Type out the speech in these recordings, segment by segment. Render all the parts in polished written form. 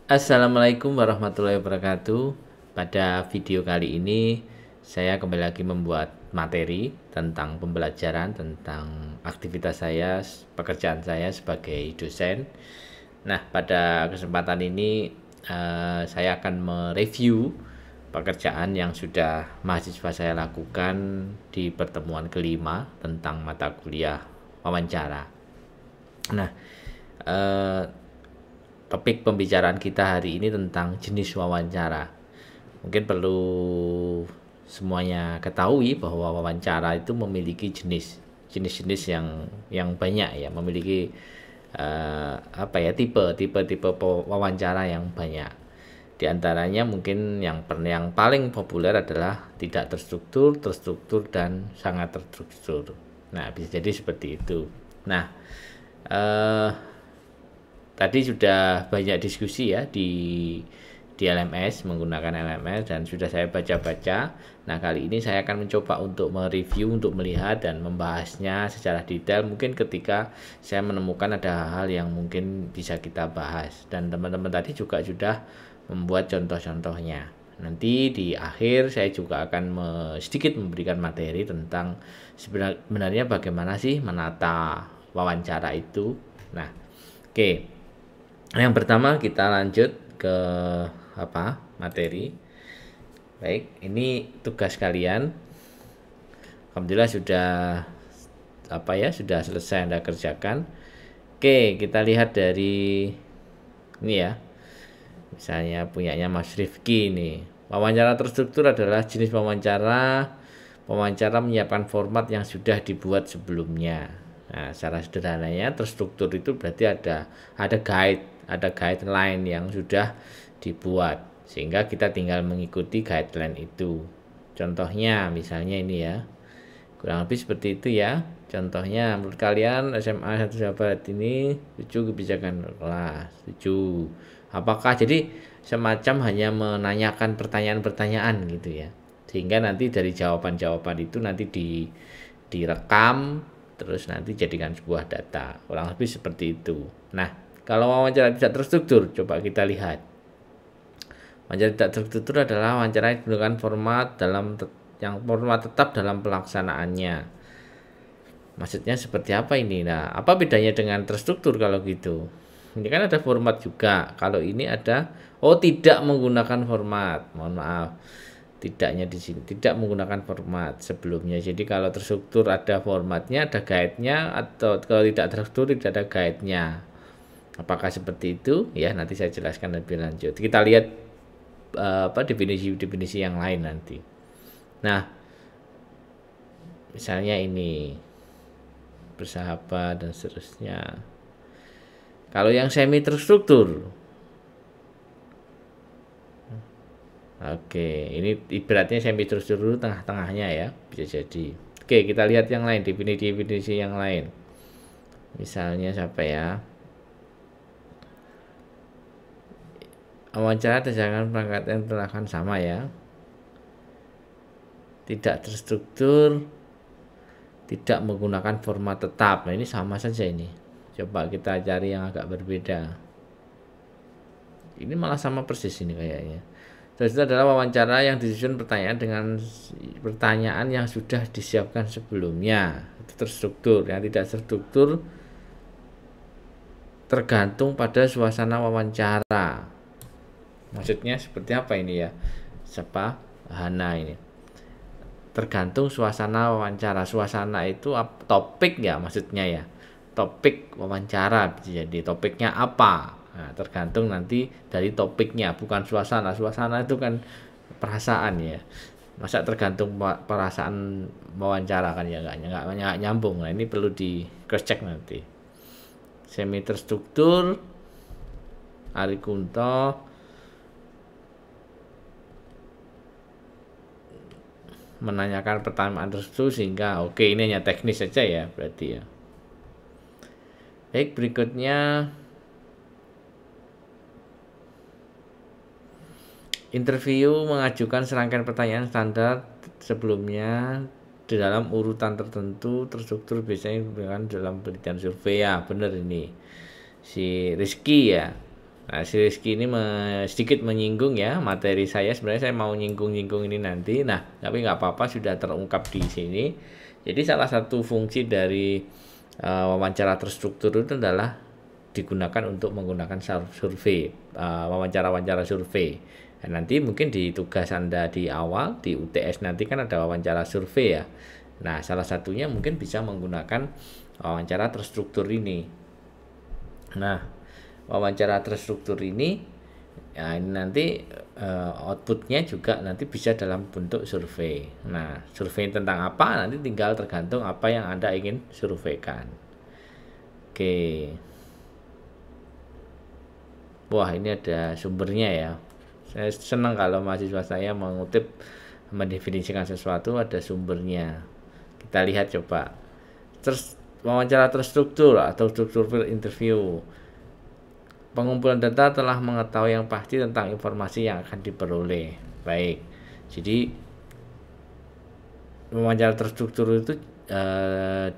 Assalamualaikum warahmatullahi wabarakatuh. Pada video kali ini saya kembali lagi membuat materi tentang pembelajaran tentang aktivitas saya, pekerjaan saya sebagai dosen. Nah, pada kesempatan ini saya akan mereview pekerjaan yang sudah mahasiswa saya lakukan di pertemuan kelima tentang mata kuliah wawancara. Nah, eh, topik pembicaraan kita hari ini tentang jenis wawancara. Mungkin perlu semuanya ketahui bahwa wawancara itu memiliki jenis-jenis yang banyak ya, memiliki tipe wawancara yang banyak. Di antaranya mungkin yang paling populer adalah tidak terstruktur, terstruktur dan sangat terstruktur. Nah, bisa jadi seperti itu. Nah, eh, tadi sudah banyak diskusi ya di LMS, menggunakan LMS, dan sudah saya baca-baca. Nah, kali ini saya akan mencoba untuk mereview, untuk melihat dan membahasnya secara detail. Mungkin ketika saya menemukan ada hal-hal yang mungkin bisa kita bahas, dan teman-teman tadi juga sudah membuat contoh-contohnya. Nanti di akhir saya juga akan sedikit memberikan materi tentang sebenarnya bagaimana sih menata wawancara itu. Nah, oke. Yang pertama kita lanjut ke materi. Baik, ini tugas kalian. Alhamdulillah sudah selesai Anda kerjakan. Oke, kita lihat dari ini ya. Misalnya punyanya Mas Rifki ini. Wawancara terstruktur adalah jenis wawancara menyiapkan format yang sudah dibuat sebelumnya. Nah, secara sederhananya terstruktur itu berarti ada guideline yang sudah dibuat sehingga kita tinggal mengikuti guideline itu. Contohnya misalnya ini ya. Kurang lebih seperti itu ya. Contohnya menurut kalian SMA 1 sahabat ini setuju kebijakan kelas, setuju. Apakah jadi semacam hanya menanyakan pertanyaan-pertanyaan gitu ya. Sehingga nanti dari jawaban-jawaban itu nanti direkam terus nanti jadikan sebuah data. Kurang lebih seperti itu. Nah, kalau wawancara tidak terstruktur, coba kita lihat. Wawancara tidak terstruktur adalah wawancara yang menggunakan format tetap dalam pelaksanaannya. Maksudnya seperti apa ini? Nah, apa bedanya dengan terstruktur kalau gitu? Ini kan ada format juga. Kalau ini ada tidak menggunakan format. Mohon maaf. Tidaknya di sini tidak menggunakan format sebelumnya. Jadi kalau terstruktur ada formatnya, ada guide-nya, atau kalau tidak terstruktur tidak ada guide-nya. Apakah seperti itu? Ya, nanti saya jelaskan lebih lanjut. Kita lihat definisi-definisi yang lain nanti. Nah, misalnya ini bersahabat dan seterusnya. Kalau yang semi terstruktur, oke, ini ibaratnya semi terstruktur dulu tengah-tengahnya ya, bisa jadi. Oke, kita lihat yang lain, definisi yang lain. Misalnya siapa ya? Wawancara berdasarkan perangkat yang telah sama ya. Tidak terstruktur, tidak menggunakan format tetap. Nah, ini sama saja ini. Coba kita cari yang agak berbeda. Ini malah sama persis ini kayaknya. Terus itu adalah wawancara yang disusun pertanyaan yang sudah disiapkan sebelumnya. Itu terstruktur. Yang tidak terstruktur tergantung pada suasana wawancara. Maksudnya seperti apa ini ya? Siapa? Hana ini. Tergantung suasana wawancara. Suasana itu topik ya maksudnya ya. Topik wawancara jadi topiknya apa. Nah, tergantung nanti dari topiknya bukan suasana. Suasana itu kan perasaan ya. Masa tergantung perasaan wawancara kan ya nggak nyambung. Nah, ini perlu di cross check nanti. Semi terstruktur Ari Kunto menanyakan pertanyaan tertentu sehingga oke ini hanya teknis saja ya berarti ya. Baik, berikutnya interview mengajukan serangkaian pertanyaan standar sebelumnya di dalam urutan tertentu terstruktur biasanya digunakan dalam penelitian survei ya benar ini si Rizky ya. Nah, si Rizky ini sedikit menyinggung ya materi saya. Sebenarnya saya mau nyinggung-nyinggung ini nanti. Nah, tapi nggak apa-apa sudah terungkap di sini. Jadi salah satu fungsi dari wawancara terstruktur itu adalah digunakan untuk menggunakan survei, wawancara-wawancara survei. Dan nanti mungkin di tugas Anda di awal di UTS nanti kan ada wawancara survei ya. Nah, salah satunya mungkin bisa menggunakan wawancara terstruktur ini. Nah, wawancara terstruktur ini ya ini nanti outputnya juga nanti bisa dalam bentuk survei. Nah, survei tentang apa nanti tinggal tergantung apa yang Anda ingin surveikan. Oke. Wah, ini ada sumbernya ya. Saya senang kalau mahasiswa saya mengutip, mendefinisikan sesuatu ada sumbernya. Kita lihat coba. Terus wawancara terstruktur atau struktur interview. Pengumpulan data telah mengetahui yang pasti tentang informasi yang akan diperoleh. Baik. Jadi wawancara terstruktur itu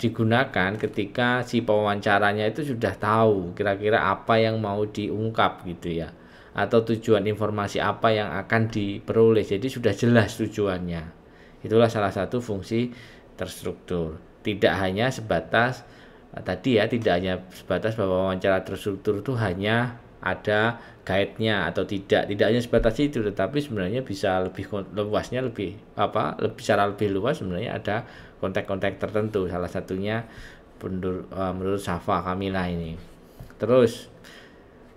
digunakan ketika si pewawancaranya itu sudah tahu kira-kira apa yang mau diungkap gitu ya, atau tujuan informasi apa yang akan diperoleh, jadi sudah jelas tujuannya. Itulah salah satu fungsi terstruktur. Tidak hanya sebatas tadi ya, tidak hanya sebatas bahwa wawancara terstruktur itu hanya ada guide-nya atau tidak hanya sebatas itu, tetapi sebenarnya bisa lebih luasnya, lebih secara lebih luas sebenarnya ada konteks-konteks tertentu, salah satunya menurut Safa Kamila ini. Terus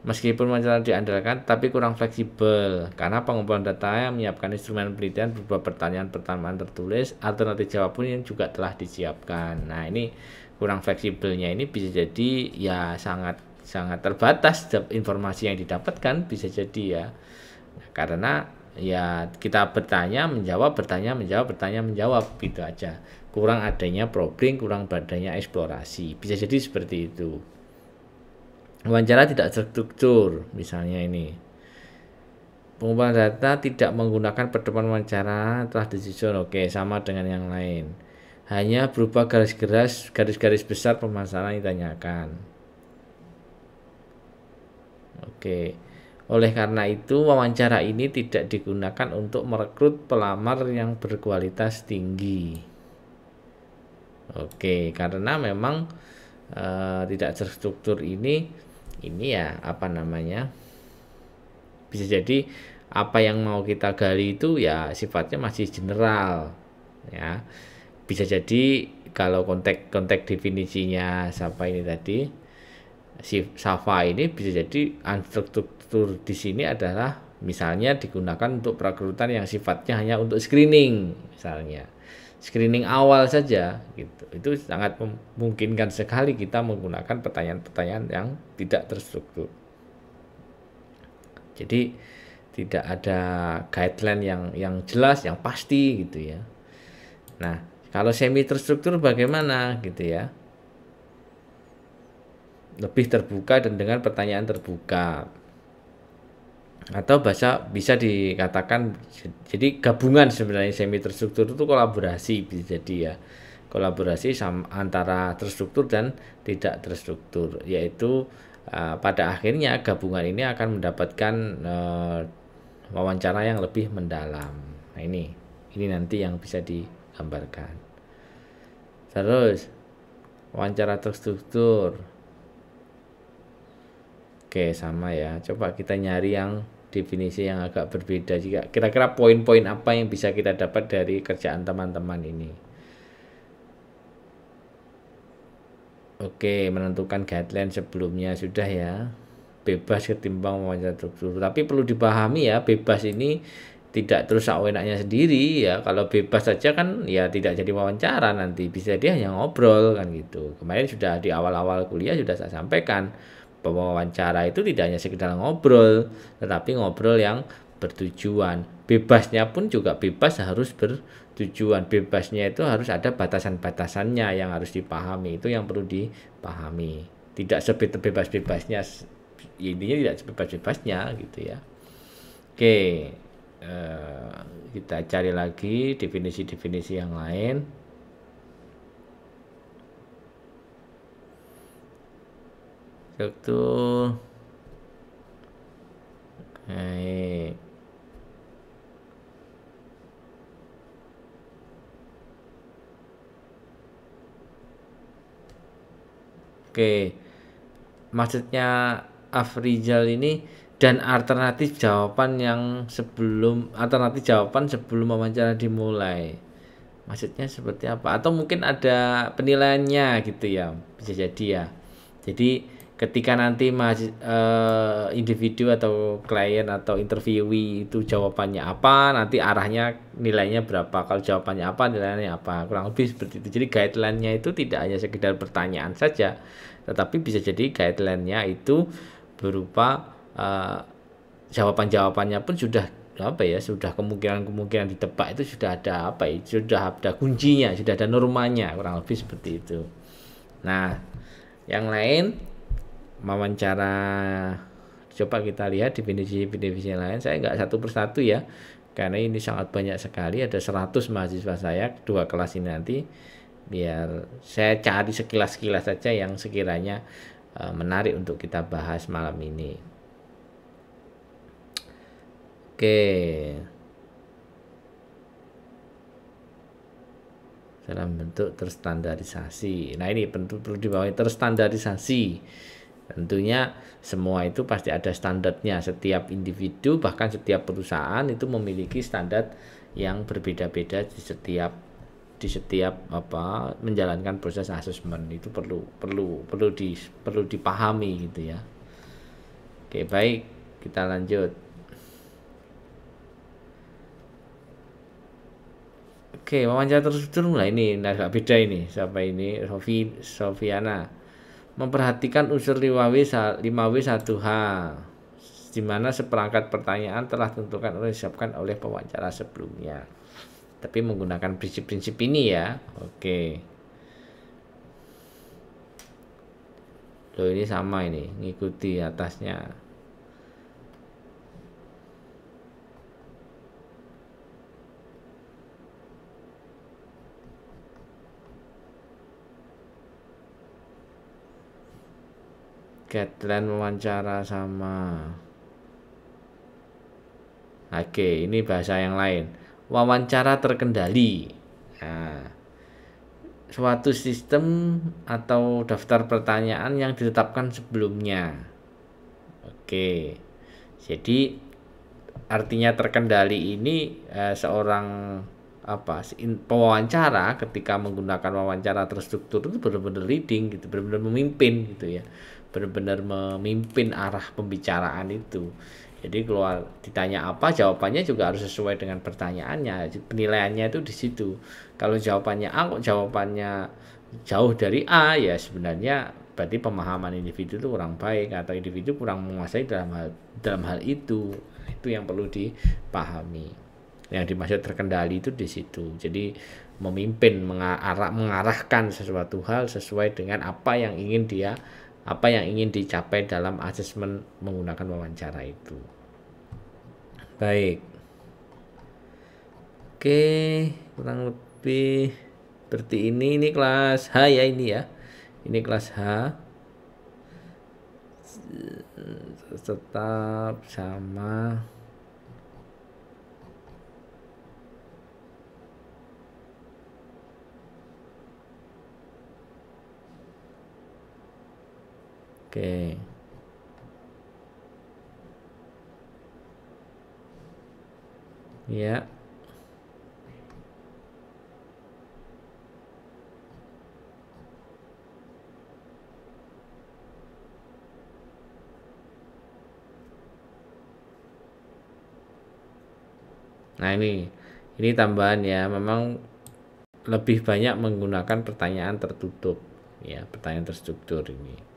meskipun wawancara diandalkan tapi kurang fleksibel karena pengumpulan data yang menyiapkan instrumen penelitian berupa pertanyaan-pertanyaan tertulis, alternatif jawab pun yang juga telah disiapkan. Nah, ini kurang fleksibelnya ini bisa jadi ya sangat terbatas informasi yang didapatkan, bisa jadi ya. Karena ya kita bertanya menjawab gitu aja. Kurang adanya probing, kurang adanya eksplorasi. Bisa jadi seperti itu. Wawancara tidak terstruktur, misalnya ini. Pengumpulan data tidak menggunakan pedoman wawancara telah disusun, oke, sama dengan yang lain. Hanya berupa garis-garis besar permasalahan yang ditanyakan. Oke. Oleh karena itu, wawancara ini tidak digunakan untuk merekrut pelamar yang berkualitas tinggi. Oke, karena memang tidak terstruktur ini ya apa namanya? Bisa jadi apa yang mau kita gali itu ya sifatnya masih general ya. Bisa jadi kalau konteks definisinya siapa ini tadi, si Safa ini bisa jadi unstruktur di sini adalah misalnya digunakan untuk perekrutan yang sifatnya hanya untuk screening, misalnya screening awal saja gitu. Itu sangat memungkinkan sekali kita menggunakan pertanyaan-pertanyaan yang tidak terstruktur. Jadi tidak ada guideline yang jelas, yang pasti gitu ya. Nah, kalau semi terstruktur bagaimana gitu ya? Lebih terbuka dan dengan pertanyaan terbuka, atau bisa dikatakan jadi gabungan sebenarnya. Semi terstruktur itu kolaborasi, bisa jadi ya, kolaborasi antara terstruktur dan tidak terstruktur, yaitu pada akhirnya gabungan ini akan mendapatkan wawancara yang lebih mendalam. Nah, ini nanti yang bisa digambarkan. Terus wawancara terstruktur, oke, sama ya. Coba kita nyari yang definisi yang agak berbeda juga. Kira-kira poin-poin apa yang bisa kita dapat dari kerjaan teman-teman ini. Oke, menentukan guideline sebelumnya sudah ya. Bebas ketimbang wawancara terstruktur. Tapi perlu dipahami ya, bebas ini tidak terus enaknya sendiri ya. Kalau bebas saja kan ya tidak jadi wawancara, nanti bisa dia hanya ngobrol kan gitu. Kemarin sudah di awal-awal kuliah sudah saya sampaikan bahwa wawancara itu tidak hanya sekedar ngobrol, tetapi ngobrol yang bertujuan. Bebasnya pun juga bebas harus bertujuan. Bebasnya itu harus ada batasan-batasannya yang harus dipahami. Itu yang perlu dipahami. Tidak sebebas-bebasnya, intinya tidak sebebas-bebasnya gitu ya. Oke, kita cari lagi definisi-definisi yang lain. Struktur Baik. Oke, maksudnya Afrizal ini dan alternatif jawaban sebelum wawancara dimulai. Maksudnya seperti apa? Atau mungkin ada penilaiannya gitu ya, bisa jadi ya. Jadi ketika nanti individu atau klien atau interviewee itu jawabannya apa, nanti arahnya nilainya berapa. Kalau jawabannya apa, nilainya apa. Kurang lebih seperti itu. Jadi guideline-nya itu tidak hanya sekedar pertanyaan saja, tetapi bisa jadi guideline-nya itu berupa jawaban-jawabannya pun sudah apa ya, sudah kemungkinan ditebak itu sudah ada apa ya, sudah ada kuncinya, sudah ada normanya, kurang lebih seperti itu. Nah, yang lain wawancara, coba kita lihat definisi lain. Saya nggak satu persatu ya, karena ini sangat banyak sekali, ada 100 mahasiswa saya 2 kelas ini nanti, biar saya cari sekilas-sekilas saja yang sekiranya menarik untuk kita bahas malam ini. Oke, dalam bentuk terstandarisasi. Nah, ini perlu dibawahi terstandarisasi. Tentunya semua itu pasti ada standarnya. Setiap individu bahkan setiap perusahaan itu memiliki standar yang berbeda-beda di setiap apa menjalankan proses asesmen. Itu perlu dipahami gitu ya. Oke, baik, kita lanjut. Oke, wawancara terstruktur mulai ini. Nah, agak beda ini. Siapa ini? Sofiana. Memperhatikan unsur 5W1H, di mana seperangkat pertanyaan telah ditentukan oleh disiapkan oleh pewawancara sebelumnya. Tapi menggunakan prinsip-prinsip ini ya. Oke. Loh, ini sama ini, ngikuti atasnya. Guideline wawancara sama. Oke, ini bahasa yang lain. Wawancara terkendali. Nah, suatu sistem atau daftar pertanyaan yang ditetapkan sebelumnya. Oke. Jadi artinya terkendali ini seorang pewawancara ketika menggunakan wawancara terstruktur itu benar-benar leading gitu, benar-benar memimpin gitu ya, benar-benar memimpin arah pembicaraan itu. Jadi keluar ditanya apa, jawabannya juga harus sesuai dengan pertanyaannya. Penilaiannya itu di situ. Kalau jawabannya A, kok jawabannya jauh dari A, ya sebenarnya berarti pemahaman individu itu kurang baik atau individu kurang menguasai dalam hal itu. Itu yang perlu dipahami. Yang dimaksud terkendali itu di situ. Jadi memimpin, mengarahkan sesuatu hal sesuai dengan apa yang ingin dicapai dalam asesmen menggunakan wawancara itu. Baik. Oke, kurang lebih seperti ini kelas H ya, ini ya. Ini kelas H. Tetap sama. Oke. Ya. Nah, ini tambahan ya, memang lebih banyak menggunakan pertanyaan tertutup ya, pertanyaan terstruktur ini.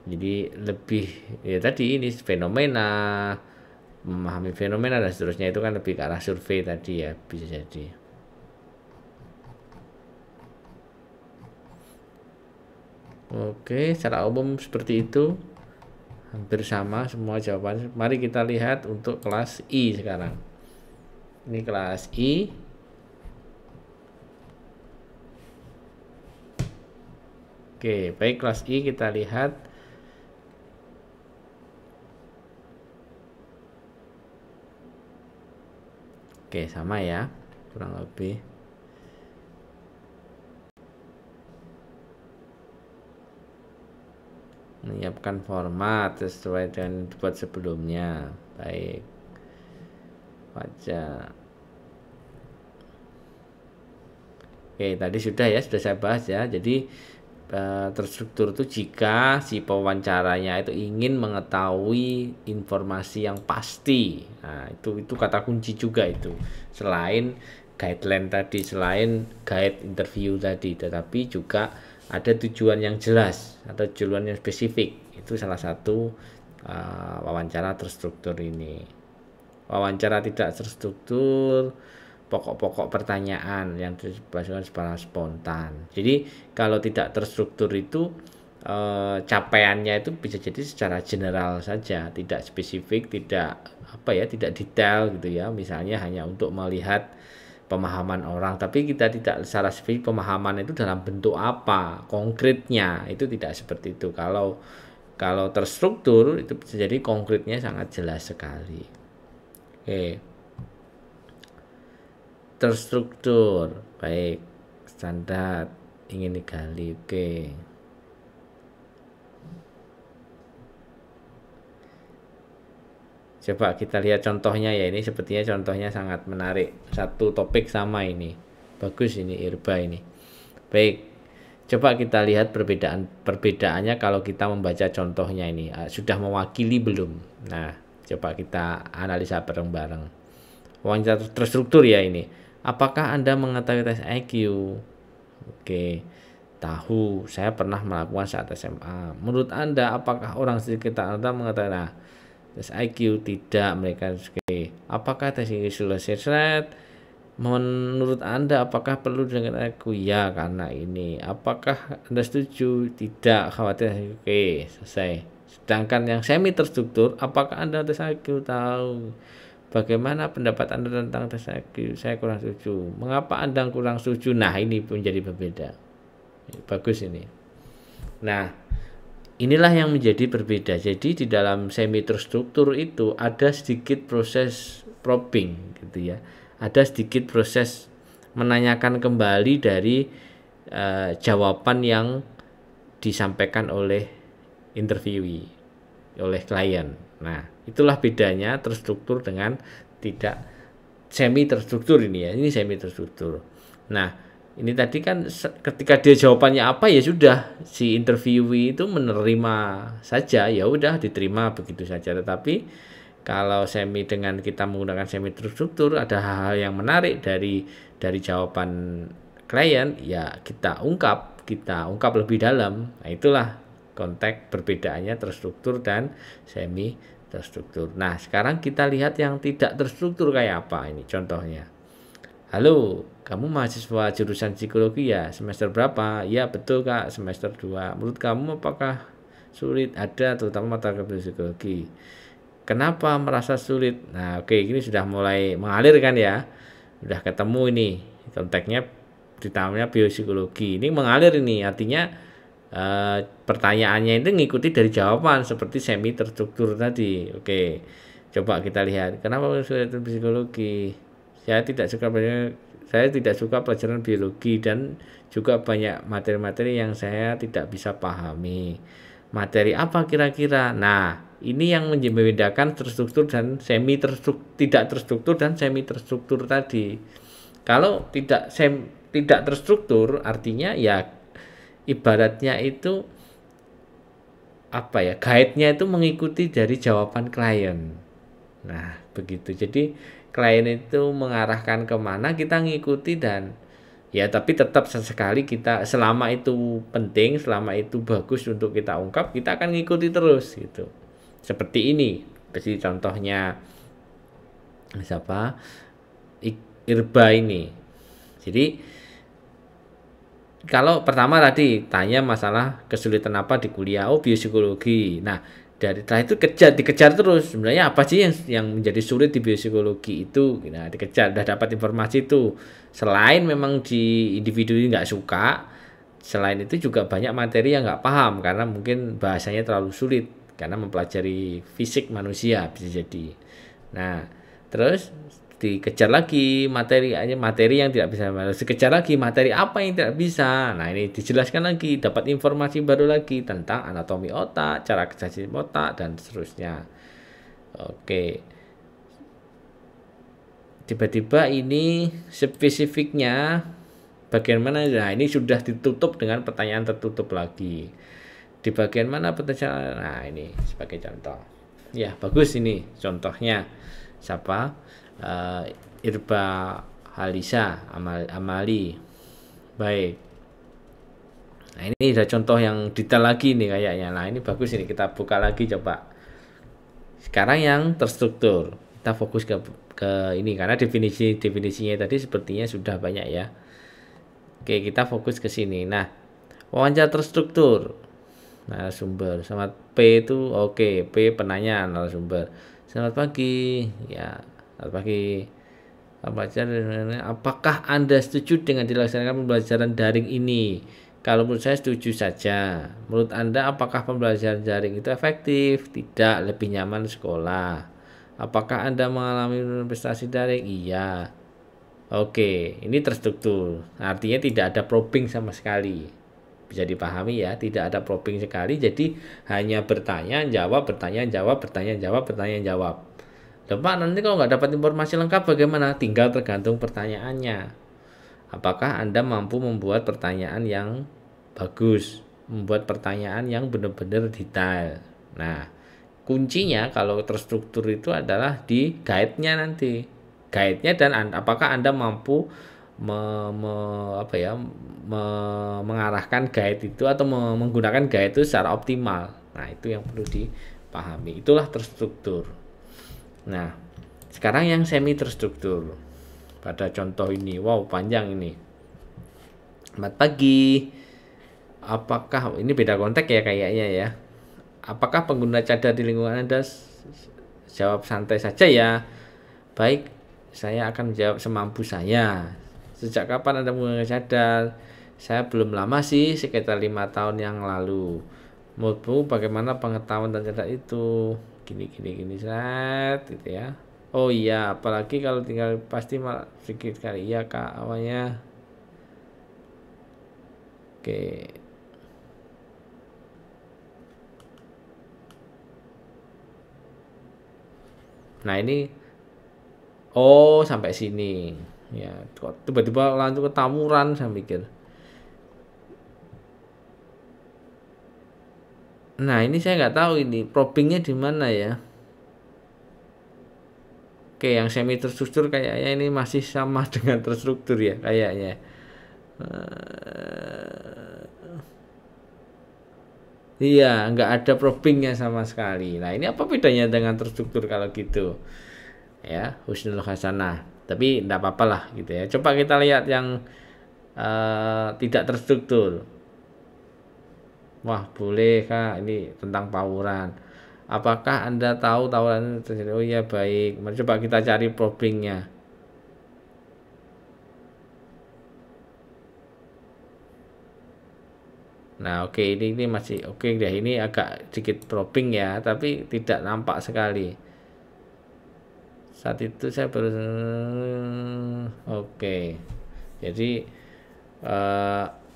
Jadi lebih ya tadi ini fenomena, memahami fenomena dan seterusnya, itu kan lebih ke arah survei tadi ya, bisa jadi. Oke, secara umum seperti itu, hampir sama semua jawaban. Mari kita lihat untuk kelas I sekarang. Ini kelas I. Oke, baik, kelas I kita lihat. Oke, sama ya, kurang lebih. Menyiapkan format sesuai dengan dibuat sebelumnya. Baik. Wajah. Oke, tadi sudah ya, sudah saya bahas ya. Jadi terstruktur itu jika si pewawancaranya itu ingin mengetahui informasi yang pasti. Nah, itu kata kunci juga itu. Selain guideline tadi, selain guide interview tadi, tetapi juga ada tujuan yang jelas atau tujuan yang spesifik. Itu salah satu wawancara terstruktur ini. Wawancara tidak terstruktur, pokok-pokok pertanyaan yang dibacakan secara spontan. Jadi kalau tidak terstruktur itu capaiannya itu bisa jadi secara general saja, tidak spesifik, tidak tidak detail gitu ya. Misalnya hanya untuk melihat pemahaman orang, tapi kita tidak secara spesifik pemahaman itu dalam bentuk apa, konkretnya itu tidak seperti itu. Kalau terstruktur itu bisa jadi konkretnya sangat jelas sekali. Oke. Terstruktur, baik, standar ingin digali. Oke, coba kita lihat contohnya ya. Ini sepertinya contohnya sangat menarik, satu topik sama ini, bagus ini Irba ini. Baik, coba kita lihat perbedaannya kalau kita membaca contohnya ini. Sudah mewakili belum? Nah, coba kita analisa bareng-bareng. Wawancara terstruktur ya ini. Apakah Anda mengetahui tes IQ? Oke, tahu. Saya pernah melakukan saat SMA. Menurut Anda, apakah orang sekitar Anda mengetahui? Nah, tes IQ tidak, mereka oke. Apakah tes IQ selesai? Menurut Anda, apakah perlu dengan IQ? Ya, karena ini. Apakah Anda setuju? Tidak, khawatir. Oke, selesai. Sedangkan yang semi terstruktur, apakah Anda tes IQ? Tahu. Bagaimana pendapat Anda tentang tes IQ? Saya kurang setuju. Mengapa Anda kurang setuju? Nah, ini menjadi berbeda. Bagus ini. Nah, inilah yang menjadi berbeda. Jadi di dalam semi terstruktur itu ada sedikit proses probing gitu ya. Ada sedikit proses menanyakan kembali dari jawaban yang disampaikan oleh interviewee, oleh klien. Nah, itulah bedanya terstruktur dengan tidak semi terstruktur ini ya. Ini semi terstruktur. Nah, ini tadi kan ketika dia jawabannya apa ya sudah, si interviewee itu menerima saja, ya udah diterima begitu saja. Tetapi kalau semi dengan kita menggunakan semi terstruktur, ada hal-hal yang menarik dari jawaban klien, ya kita ungkap lebih dalam. Nah, itulah konteks perbedaannya terstruktur dan semi terstruktur. Nah, sekarang kita lihat yang tidak terstruktur kayak apa ini contohnya. Halo, kamu mahasiswa jurusan psikologi ya? Semester berapa? Ya, betul Kak, semester 2. Menurut kamu apakah sulit? Ada, terutama mata kuliah psikologi. Kenapa merasa sulit? Nah, oke, ini sudah mulai mengalir kan ya. Sudah ketemu ini. Konteksnya ditamanya biopsikologi. Ini mengalir ini, artinya pertanyaannya itu ngikuti dari jawaban seperti semi terstruktur tadi. Oke, coba kita lihat. Kenapa sulit psikologi? Saya tidak suka pelajaran biologi dan juga banyak materi-materi yang saya tidak bisa pahami. Materi apa kira-kira? Nah, ini yang membedakan terstruktur dan semi terstruktur, tidak terstruktur dan semi terstruktur tadi. Kalau tidak terstruktur artinya ya ibaratnya itu guide-nya itu mengikuti dari jawaban klien. Nah, begitu. Jadi klien itu mengarahkan kemana kita ngikuti, dan ya tapi tetap sesekali kita, selama itu penting, selama itu bagus untuk kita ungkap, kita akan ngikuti terus gitu. Seperti ini. Jadi contohnya siapa? Irba ini. Jadi kalau pertama tadi tanya masalah kesulitan apa di kuliah, biopsikologi. Nah, setelah itu dikejar terus. Sebenarnya apa sih yang menjadi sulit di biopsikologi itu? Nah, dikejar, udah dapat informasi itu. Selain memang di individu ini nggak suka, selain itu juga banyak materi yang nggak paham karena mungkin bahasanya terlalu sulit karena mempelajari fisik manusia bisa jadi. Nah, terus dikejar lagi materi yang tidak bisa, harus dikejar lagi materi apa yang tidak bisa. Nah, ini dijelaskan lagi, dapat informasi baru lagi tentang anatomi otak, cara kerja sistem otak, dan seterusnya. Oke, tiba-tiba ini spesifiknya bagaimana. Nah, ini sudah ditutup dengan pertanyaan tertutup lagi. Di bagian mana pertanyaan? Nah, ini sebagai contoh ya, bagus ini contohnya. Siapa? Irba Halisa Amali. Baik. Nah, ini ada contoh yang detail lagi nih kayaknya. Nah, ini bagus, ini kita buka lagi coba. Sekarang yang terstruktur. Kita fokus ke ini karena definisinya tadi sepertinya sudah banyak ya. Oke, kita fokus ke sini. Nah, wawancara terstruktur. Narasumber. Selamat P itu oke, P penanya, narasumber. Selamat pagi. Ya, selamat pagi. Apakah Anda setuju dengan dilaksanakan pembelajaran daring ini? Kalau menurut saya setuju saja. Menurut Anda apakah pembelajaran daring itu efektif? Tidak, lebih nyaman sekolah. Apakah Anda mengalami prestasi daring? Iya. Oke, ini terstruktur. Artinya tidak ada probing sama sekali. Bisa dipahami ya, tidak ada probing sekali. Jadi hanya bertanya, jawab, bertanya, jawab, bertanya, jawab, bertanya, jawab. Pak, nanti kalau nggak dapat informasi lengkap bagaimana? Tinggal tergantung pertanyaannya. Apakah Anda mampu membuat pertanyaan yang bagus, membuat pertanyaan yang benar-benar detail. Nah, kuncinya kalau terstruktur itu adalah di guide-nya nanti. Guide-nya dan apakah Anda mampu mengarahkan guide itu atau menggunakan guide itu secara optimal. Nah, itu yang perlu dipahami. Itulah terstruktur. Nah, sekarang yang semi terstruktur. Pada contoh ini, wow panjang ini. Selamat pagi. Apakah ini beda konteks ya kayaknya ya? Apakah pengguna cadar di lingkungan Anda? Jawab santai saja ya. Baik, saya akan menjawab semampu saya. Sejak kapan Anda menggunakan cadar? Saya belum lama sih, sekitar 5 tahun yang lalu. Menurutmu bagaimana pengetahuan dan cadar itu? Gini set gitu ya. Oh iya, apalagi kalau tinggal pasti malah sedikit kali. Iya kak, awalnya. Oke. Nah ini, oh sampai sini. Ya, kok tiba-tiba lanjut ke tamuran, saya mikir. Nah ini saya nggak tahu ini probingnya di mana ya. Oke, yang semi terstruktur kayaknya ini masih sama dengan terstruktur ya kayaknya. Iya, nggak ada probingnya sama sekali. Nah ini apa bedanya dengan terstruktur kalau gitu? Ya, husnul hasanah. Tapi enggak apa-apa lah gitu ya. Coba kita lihat yang tidak terstruktur. Wah, boleh Kak, ini tentang tawuran. Apakah Anda tahu tawuran itu terjadi? Oh iya, baik. Mari coba kita cari probingnya. Nah, oke, ini masih oke deh. Ini agak sedikit probing ya, tapi tidak nampak sekali. Saat itu saya baru oke. Jadi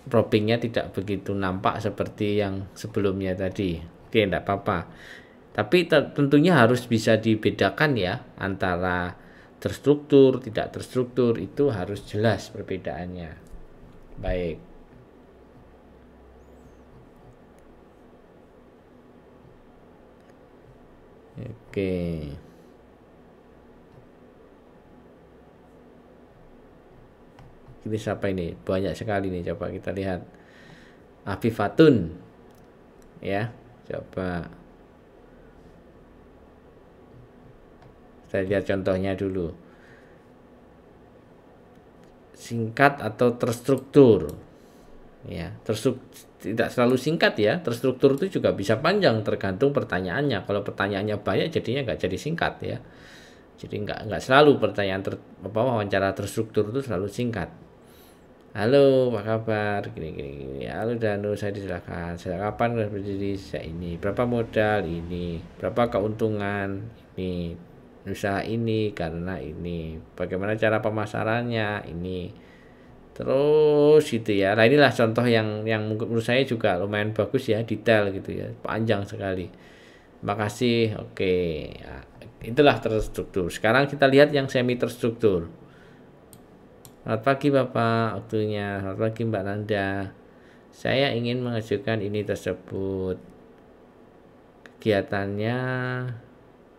probingnya tidak begitu nampak seperti yang sebelumnya tadi. Oke, enggak apa-apa. Tapi tentunya harus bisa dibedakan ya antara terstruktur, tidak terstruktur, itu harus jelas perbedaannya. Baik. Oke. Ini siapa ini? Banyak sekali nih, coba kita lihat. Afifatun. Ya, coba. Kita lihat contohnya dulu. Singkat atau terstruktur. Ya, tidak selalu singkat ya. Terstruktur itu juga bisa panjang tergantung pertanyaannya. Kalau pertanyaannya banyak jadinya nggak jadi singkat ya. Jadi nggak selalu pertanyaan wawancara terstruktur itu selalu singkat. Halo, apa kabar? Gini. Halo Danu, saya silakan. Sejak kapan sudah berdiri? Saya ini. Berapa modal? Ini. Berapa keuntungan? Ini. usaha ini karena ini, bagaimana cara pemasarannya ini, terus gitu ya. Nah inilah contoh yang menurut saya juga lumayan bagus ya, detail gitu ya, panjang sekali. Makasih, oke. Ya, itulah terstruktur. Sekarang kita lihat yang semi terstruktur. Selamat pagi Bapak, waktunya. Selamat pagi Mbak Nanda. Saya ingin mengajukan ini tersebut. Kegiatannya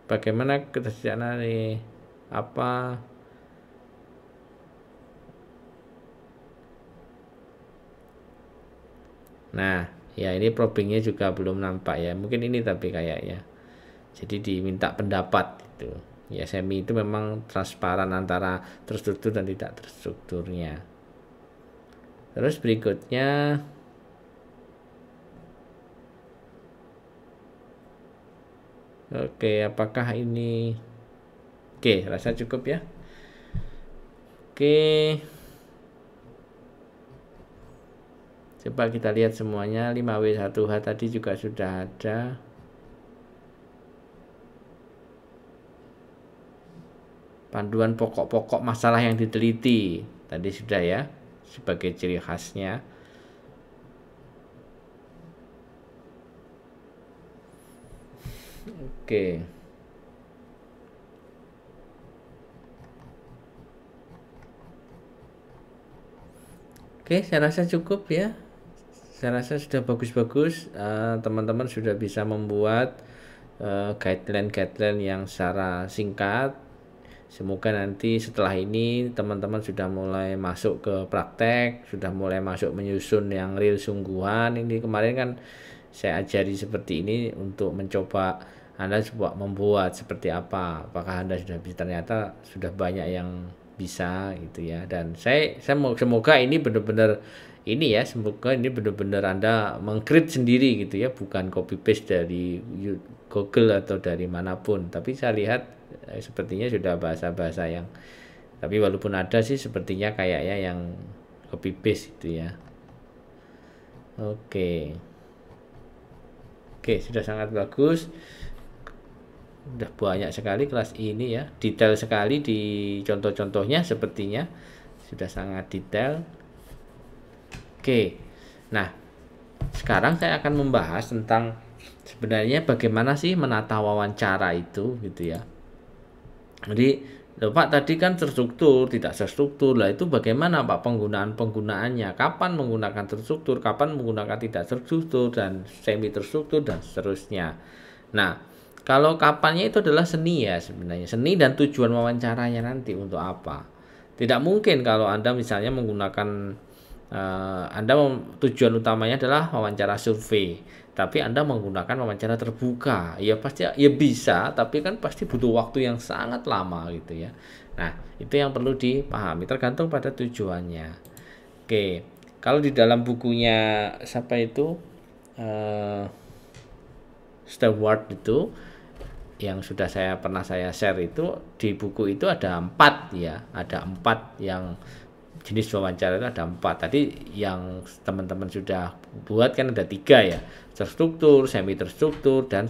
bagaimana ketersediaan nih? Apa? Nah, ya ini probingnya juga belum nampak ya. Mungkin ini tapi kayaknya. Jadi diminta pendapat itu. Ya semi itu memang transparan antara terstruktur dan tidak terstrukturnya. Terus berikutnya, oke, apakah ini, oke, rasa cukup ya. Oke, coba kita lihat semuanya. 5W1H tadi juga sudah ada. Panduan pokok-pokok masalah yang diteliti tadi sudah ya, sebagai ciri khasnya. Oke. Oke, saya rasa cukup ya. Saya rasa sudah bagus-bagus. Teman-teman sudah bisa membuat guideline-guideline yang secara singkat. Semoga nanti setelah ini teman-teman sudah mulai masuk ke praktek, sudah mulai masuk menyusun yang real sungguhan. Ini kemarin kan saya ajari seperti ini untuk mencoba Anda coba membuat seperti apa. Apakah Anda sudah bisa? Ternyata sudah banyak yang bisa gitu ya. Dan saya semoga ini benar-benar ini ya, semoga ini benar-benar Anda meng-create sendiri gitu ya, bukan copy paste dari Google atau dari manapun. Tapi saya lihat sepertinya sudah bahasa-bahasa yang, tapi walaupun ada sih sepertinya kayaknya yang copy paste itu ya. Oke, sudah sangat bagus, udah banyak sekali kelas ini ya, detail sekali di contoh-contohnya, sepertinya sudah sangat detail. Oke, nah sekarang saya akan membahas tentang sebenarnya bagaimana sih menata wawancara itu gitu ya. Jadi Pak tadi kan terstruktur, tidak terstruktur. Lah itu bagaimana Pak penggunaannya? Kapan menggunakan terstruktur, kapan menggunakan tidak terstruktur, dan semi terstruktur, dan seterusnya. Nah, kalau kapannya itu adalah seni ya sebenarnya. Seni dan tujuan wawancaranya nanti untuk apa. Tidak mungkin kalau Anda misalnya menggunakan tujuan utamanya adalah wawancara survei, tapi Anda menggunakan wawancara terbuka, ya pasti ya bisa, tapi kan pasti butuh waktu yang sangat lama gitu ya. Nah, itu yang perlu dipahami, tergantung pada tujuannya. Oke, kalau di dalam bukunya siapa itu Stewart itu yang sudah pernah saya share itu, di buku itu ada 4 ya, ada 4 yang jenis wawancara itu ada 4. Tadi yang teman-teman sudah buat kan ada 3 ya, terstruktur, semi terstruktur, dan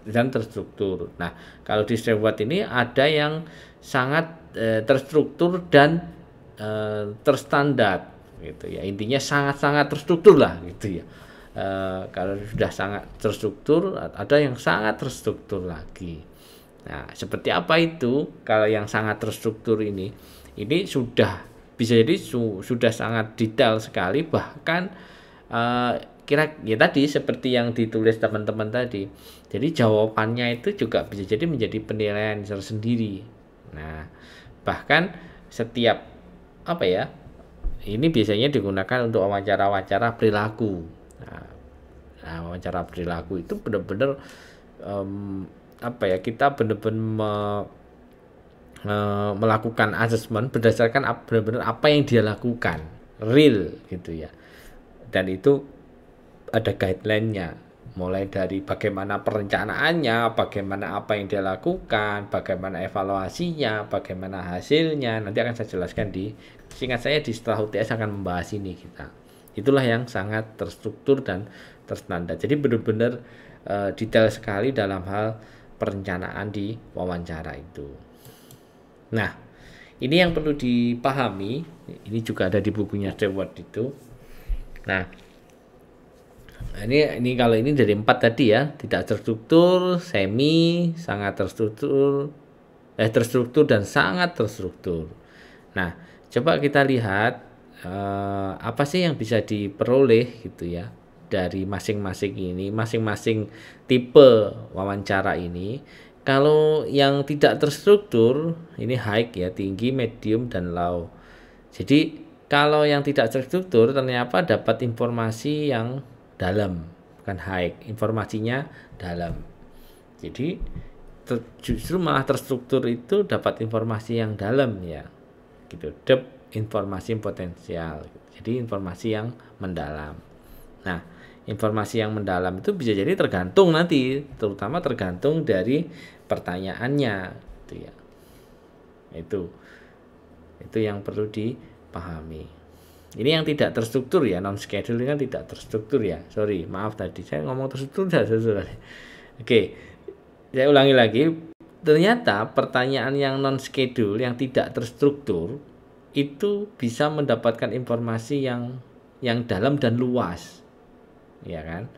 dan terstruktur. Nah, kalau di Stewart ini ada yang sangat terstruktur dan terstandar gitu ya. Intinya sangat-sangat terstruktur lah gitu ya. Kalau sudah sangat terstruktur, ada yang sangat terstruktur lagi. Nah, seperti apa itu? Kalau yang sangat terstruktur ini sudah bisa jadi sudah sangat detail sekali, bahkan kira ya tadi seperti yang ditulis teman-teman tadi. Jadi jawabannya itu juga bisa jadi menjadi penilaian tersendiri. Nah, bahkan setiap apa ya? Ini biasanya digunakan untuk wawancara-wawancara perilaku. Nah, wawancara perilaku itu benar-benar apa ya? Kita benar-benar melakukan asesmen berdasarkan benar-benar apa yang dia lakukan, real gitu ya. Dan itu ada guideline-nya, mulai dari bagaimana perencanaannya, bagaimana apa yang dia lakukan, bagaimana evaluasinya, bagaimana hasilnya. Nanti akan saya jelaskan singkat saya di setelah UTS akan membahas ini kita. Itulah yang sangat terstruktur dan terstandar. Jadi benar-benar detail sekali dalam hal perencanaan di wawancara itu. Nah, ini yang perlu dipahami. Ini juga ada di bukunya Stewart itu. Nah, ini kalau ini dari 4 tadi ya, tidak terstruktur, semi, sangat terstruktur, terstruktur dan sangat terstruktur. Nah, coba kita lihat apa sih yang bisa diperoleh gitu ya dari masing-masing ini, masing-masing tipe wawancara ini. Kalau yang tidak terstruktur ini high ya, tinggi, medium dan low. Jadi kalau yang tidak terstruktur ternyata dapat informasi yang dalam, bukan high, informasinya dalam. Jadi justru malah terstruktur itu dapat informasi yang dalam ya, gitu, depth, informasi potensial. Jadi informasi yang mendalam. Nah, informasi yang mendalam itu bisa jadi tergantung nanti, terutama tergantung dari pertanyaannya, gitu ya. Itu yang perlu dipahami. Ini yang tidak terstruktur ya, non schedule ini kan tidak terstruktur ya. Sorry, maaf tadi saya ngomong terstruktur sudah. Oke, saya ulangi lagi. Ternyata pertanyaan yang non schedule, yang tidak terstruktur itu bisa mendapatkan informasi yang dalam dan luas, ya kan?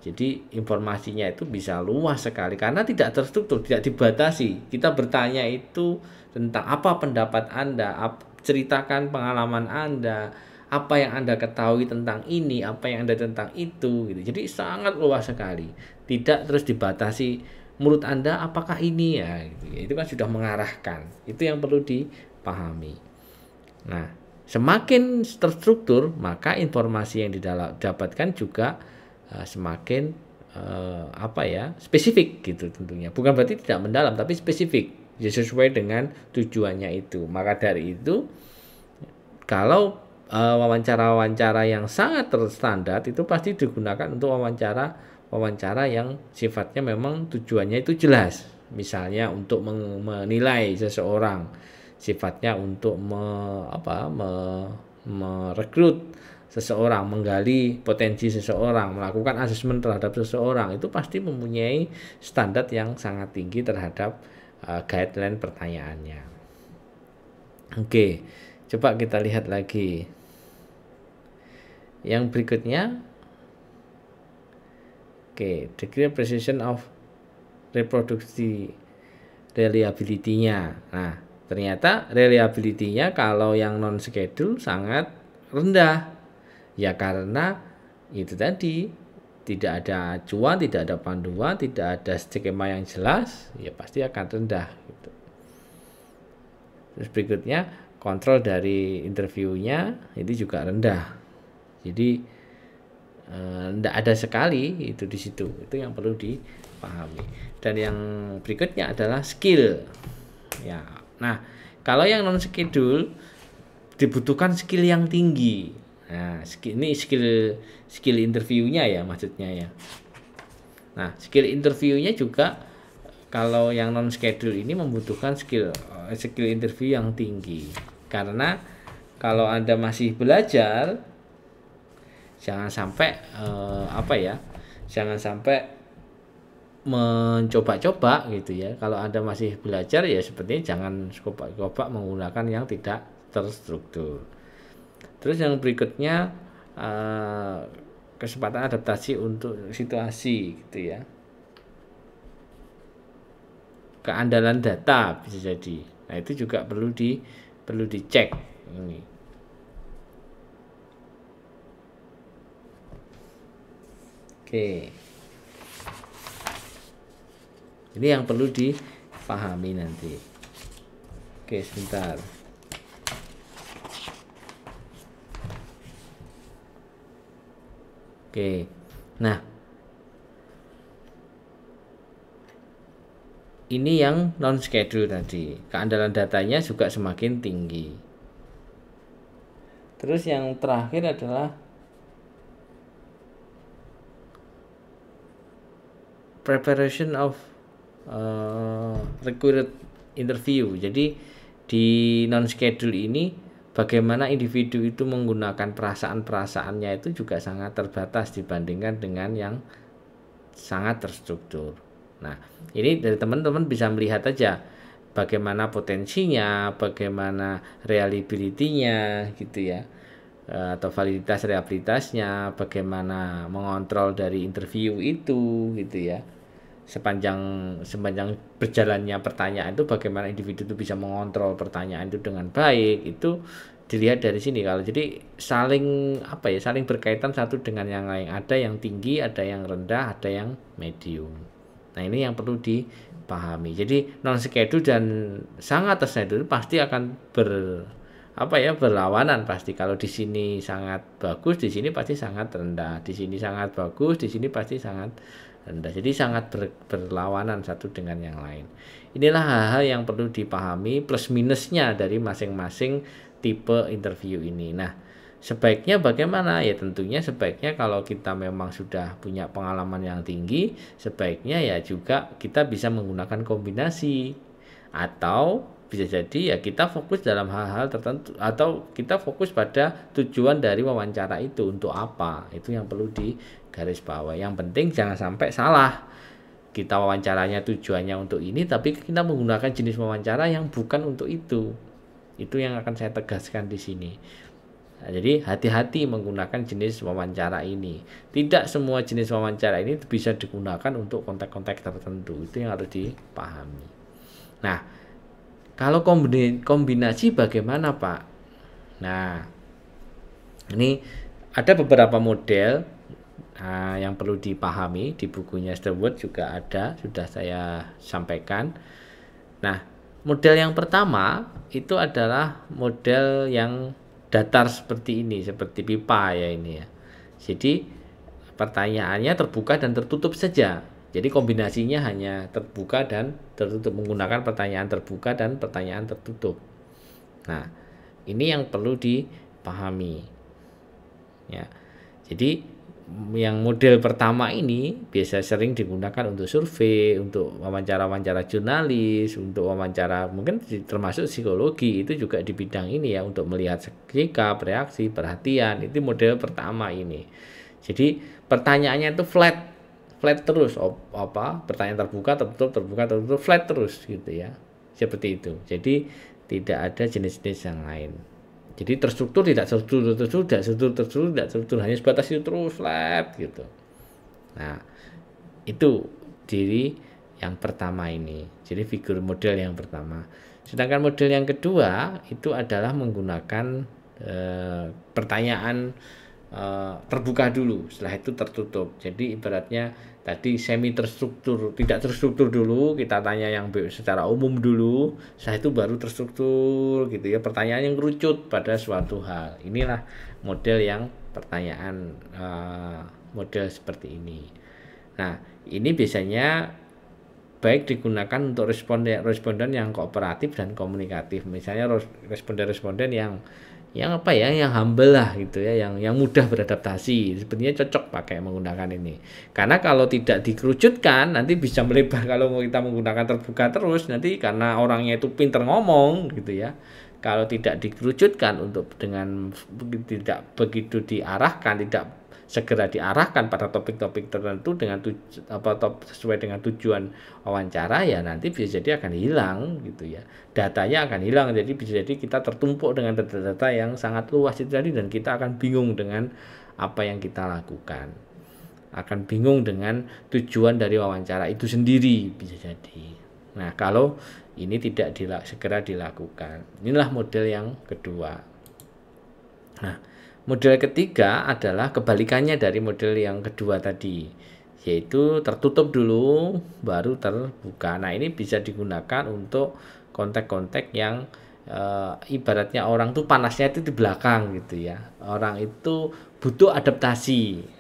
Jadi informasinya itu bisa luas sekali karena tidak terstruktur, tidak dibatasi. Kita bertanya itu tentang apa pendapat Anda, ceritakan pengalaman Anda, apa yang Anda ketahui tentang ini, apa yang Anda tentang itu, gitu. Jadi sangat luas sekali, tidak terus dibatasi. Menurut Anda apakah ini ya? Gitu. Itu kan sudah mengarahkan. Itu yang perlu dipahami. Nah, semakin terstruktur maka informasi yang didapatkan juga semakin spesifik gitu tentunya. Bukan berarti tidak mendalam, tapi spesifik, ya sesuai dengan tujuannya itu. Maka dari itu kalau wawancara-wawancara yang sangat terstandar itu pasti digunakan untuk wawancara yang sifatnya memang tujuannya itu jelas. Misalnya untuk menilai seseorang, sifatnya untuk merekrut seseorang, menggali potensi seseorang, melakukan asesmen terhadap seseorang, itu pasti mempunyai standar yang sangat tinggi terhadap guideline pertanyaannya. Oke, coba kita lihat lagi yang berikutnya. Oke, degree precision of reproduksi reliability-nya. Nah, ternyata reliability-nya kalau yang non schedule sangat rendah. Ya karena itu tadi, tidak ada acuan, tidak ada panduan, tidak ada skema yang jelas, ya pasti akan rendah gitu. Terus berikutnya kontrol dari interviewnya itu juga rendah. Jadi tidak ada sekali itu di situ. Itu yang perlu dipahami. Dan yang berikutnya adalah skill. Ya. Nah, kalau yang non schedule dibutuhkan skill yang tinggi. Nah, ini skill interviewnya ya maksudnya ya. Nah, skill interviewnya juga kalau yang non schedule ini membutuhkan skill interview yang tinggi. Karena kalau Anda masih belajar, jangan sampai jangan sampai mencoba-coba gitu ya. Kalau Anda masih belajar ya sepertinya jangan coba menggunakan yang tidak terstruktur. Terus yang berikutnya kesempatan adaptasi untuk situasi gitu ya. Keandalan data bisa jadi. Nah, itu juga perlu dicek ini. Oke. Ini yang perlu dipahami nanti. Oke, sebentar. Oke, nah ini yang non schedule tadi, keandalan datanya juga semakin tinggi. Terus yang terakhir adalah preparation of required interview. Jadi di non schedule ini bagaimana individu itu menggunakan perasaan-perasaannya itu juga sangat terbatas dibandingkan dengan yang sangat terstruktur. Nah, ini dari teman-teman bisa melihat aja bagaimana potensinya, bagaimana reliability-nya gitu ya. Atau validitas reliabilitasnya, bagaimana mengontrol dari interview itu gitu ya. Sepanjang sepanjang berjalannya pertanyaan itu bagaimana individu itu bisa mengontrol pertanyaan itu dengan baik, itu dilihat dari sini. Kalau jadi saling apa ya, saling berkaitan satu dengan yang lain, ada yang tinggi, ada yang rendah, ada yang medium. Nah, ini yang perlu dipahami. Jadi non schedule dan sangat terschedule pasti akan berlawanan pasti. Kalau di sini sangat bagus, di sini pasti sangat rendah. Di sini sangat bagus, di sini pasti sangat rendah. Jadi sangat berlawanan satu dengan yang lain. Inilah hal-hal yang perlu dipahami plus minusnya dari masing-masing tipe interview ini. Nah, sebaiknya bagaimana? Ya tentunya sebaiknya kalau kita memang sudah punya pengalaman yang tinggi, sebaiknya ya juga kita bisa menggunakan kombinasi, atau bisa jadi ya kita fokus dalam hal-hal tertentu, atau kita fokus pada tujuan dari wawancara itu untuk apa. Itu yang perlu digarisbawahi. Yang penting jangan sampai salah. Kita wawancaranya tujuannya untuk ini, tapi kita menggunakan jenis wawancara yang bukan untuk itu. Itu yang akan saya tegaskan di sini. Nah, jadi hati-hati menggunakan jenis wawancara ini. Tidak semua jenis wawancara ini bisa digunakan untuk konteks-konteks tertentu. Itu yang harus dipahami. Nah, kalau kombinasi bagaimana, Pak? Nah, ini ada beberapa model yang perlu dipahami. Di bukunya Stewart juga ada, sudah saya sampaikan. Nah, model yang pertama itu adalah model yang datar seperti ini, seperti pipa ya ini ya. Jadi pertanyaannya terbuka dan tertutup saja. Jadi kombinasinya hanya terbuka dan tertutup, menggunakan pertanyaan terbuka dan pertanyaan tertutup. Nah, ini yang perlu dipahami. Ya. Jadi yang model pertama ini biasa sering digunakan untuk survei, untuk wawancara-wawancara jurnalis, untuk wawancara mungkin termasuk psikologi, itu juga di bidang ini ya, untuk melihat sikap, reaksi, perhatian. Itu model pertama ini. Jadi pertanyaannya itu flat terus, pertanyaan terbuka, tertutup, flat terus gitu ya, seperti itu. Jadi tidak ada jenis-jenis yang lain. Jadi terstruktur, tidak terstruktur, hanya sebatas itu terus flat gitu. Nah, itu diri yang pertama ini. Jadi figur model yang pertama. Sedangkan model yang kedua itu adalah menggunakan pertanyaan terbuka dulu, setelah itu tertutup. Jadi ibaratnya tadi semi terstruktur, tidak terstruktur dulu, kita tanya yang secara umum dulu, setelah itu baru terstruktur gitu ya, pertanyaan yang kerucut pada suatu hal. Inilah model yang pertanyaan model seperti ini. Nah, ini biasanya baik digunakan untuk responden yang kooperatif dan komunikatif. Misalnya responden yang yang humble lah gitu ya, yang mudah beradaptasi, sebenarnya cocok pakai menggunakan ini. Karena kalau tidak dikerucutkan nanti bisa melebar. Kalau kita menggunakan terbuka terus, nanti karena orangnya itu pinter ngomong gitu ya, kalau tidak dikerucutkan untuk dengan tidak begitu diarahkan, tidak segera diarahkan pada topik-topik tertentu dengan sesuai dengan tujuan wawancara, ya nanti bisa jadi akan hilang gitu ya, datanya akan hilang. Jadi bisa jadi kita tertumpuk dengan data-data yang sangat luas itu tadi, dan kita akan bingung dengan apa yang kita lakukan, akan bingung dengan tujuan dari wawancara itu sendiri, bisa jadi. Nah, kalau ini tidak segera dilakukan, inilah model yang kedua. Nah, model ketiga adalah kebalikannya dari model yang kedua tadi, yaitu tertutup dulu baru terbuka. Nah, ini bisa digunakan untuk konteks-konteks yang ibaratnya orang tuh panasnya itu di belakang gitu ya. Orang itu butuh adaptasi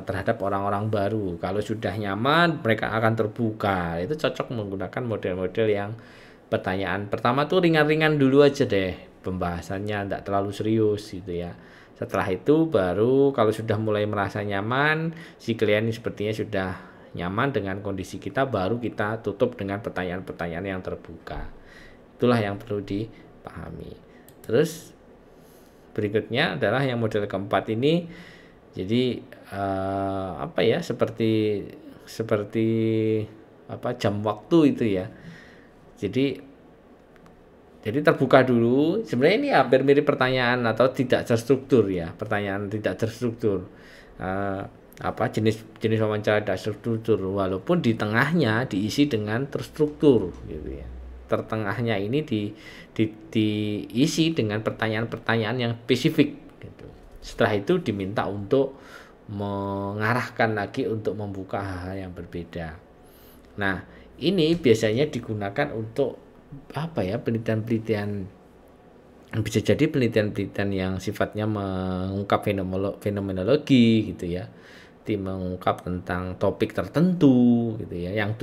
terhadap orang-orang baru. Kalau sudah nyaman, mereka akan terbuka. Itu cocok menggunakan model-model yang pertanyaan pertama tuh ringan-ringan dulu aja deh, pembahasannya tidak terlalu serius gitu ya. Setelah itu baru kalau sudah mulai merasa nyaman, si klien sepertinya sudah nyaman dengan kondisi kita, baru kita tutup dengan pertanyaan-pertanyaan yang terbuka. Itulah yang perlu dipahami. Terus berikutnya adalah yang model keempat ini. Jadi seperti jam waktu itu ya. Jadi terbuka dulu. Sebenarnya ini hampir mirip pertanyaan atau tidak terstruktur ya, pertanyaan tidak terstruktur. Eh, jenis wawancara tidak terstruktur, walaupun di tengahnya diisi dengan terstruktur gitu ya. Tertengahnya ini diisi dengan pertanyaan-pertanyaan yang spesifik gitu. Setelah itu diminta untuk mengarahkan lagi untuk membuka hal-hal yang berbeda. Nah, ini biasanya digunakan untuk penelitian-penelitian, bisa jadi penelitian-penelitian yang sifatnya mengungkap fenomenologi gitu ya, mengungkap tentang topik tertentu gitu ya, yang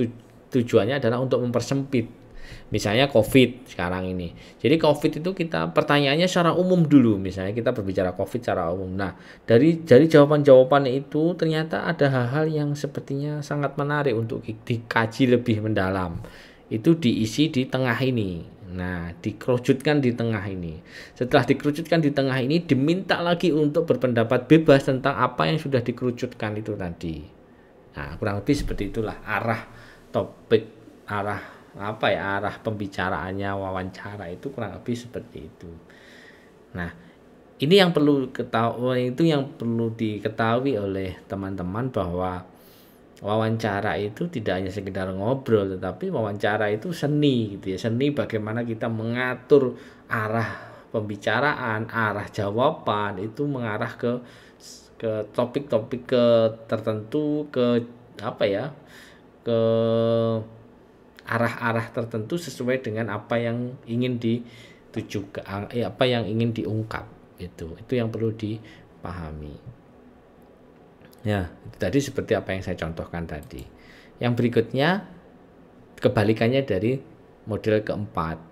tujuannya adalah untuk mempersempit. Misalnya COVID sekarang ini. Jadi COVID itu kita pertanyaannya secara umum dulu. Misalnya kita berbicara COVID secara umum. Nah, dari jawaban-jawaban itu ternyata ada hal-hal yang sepertinya sangat menarik untuk dikaji lebih mendalam. Itu diisi di tengah ini. Nah, dikerucutkan di tengah ini. Setelah dikerucutkan di tengah ini, diminta lagi untuk berpendapat bebas tentang apa yang sudah dikerucutkan itu tadi. Nah, kurang lebih seperti itulah arah topik, arah pembicaraannya, wawancara itu kurang lebih seperti itu. Nah, ini yang perlu diketahui oleh teman-teman, bahwa wawancara itu tidak hanya sekedar ngobrol, tetapi wawancara itu seni gitu ya. Seni bagaimana kita mengatur arah pembicaraan, arah jawaban itu mengarah ke topik-topik tertentu, ke ke arah-arah tertentu sesuai dengan apa yang ingin ditujukan, apa yang ingin diungkap. Itu yang perlu dipahami. Ya, itu tadi seperti apa yang saya contohkan tadi. Yang berikutnya kebalikannya dari model keempat.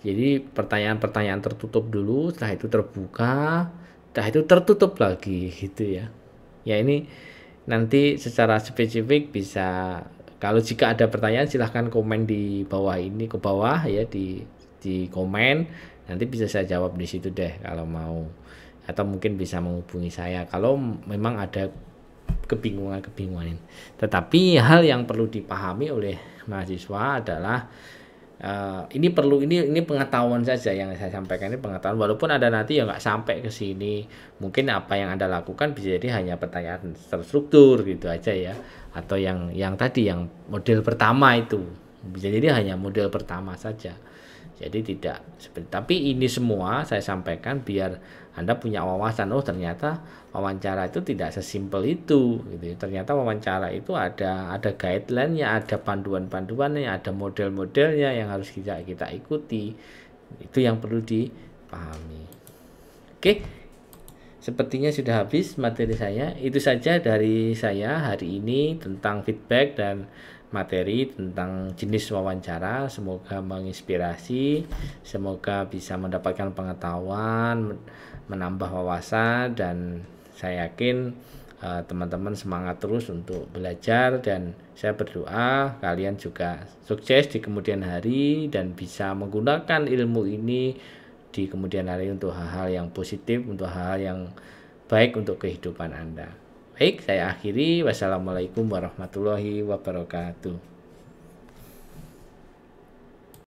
Jadi pertanyaan-pertanyaan tertutup dulu, setelah itu terbuka, setelah itu tertutup lagi gitu ya. Ya, ini nanti secara spesifik bisa, kalau jika ada pertanyaan silahkan komen di bawah ini, ke bawah ya, di komen, nanti bisa saya jawab di situ deh kalau mau, atau mungkin bisa menghubungi saya kalau memang ada kebingungan. Tetapi hal yang perlu dipahami oleh mahasiswa adalah ini pengetahuan saja yang saya sampaikan, ini pengetahuan, walaupun ada nanti ya nggak sampai ke sini, mungkin apa yang Anda lakukan bisa jadi hanya pertanyaan terstruktur gitu aja ya, atau yang tadi yang model pertama itu bisa jadi hanya model pertama saja. Jadi tidak seperti, tapi ini semua saya sampaikan biar Anda punya wawasan, oh ternyata wawancara itu tidak sesimpel itu gitu. Ternyata wawancara itu ada guideline-nya, ada panduan-panduannya, ada model-modelnya yang harus kita ikuti. Itu yang perlu dipahami. Oke. Sepertinya sudah habis materi saya. Itu saja dari saya hari ini tentang feedback dan materi tentang jenis wawancara. Semoga menginspirasi, semoga bisa mendapatkan pengetahuan, menambah wawasan, dan saya yakin teman-teman semangat terus untuk belajar, dan saya berdoa kalian juga sukses di kemudian hari dan bisa menggunakan ilmu ini di kemudian hari untuk hal-hal yang positif, untuk hal-hal yang baik untuk kehidupan Anda. Baik, saya akhiri. Wassalamualaikum warahmatullahi wabarakatuh.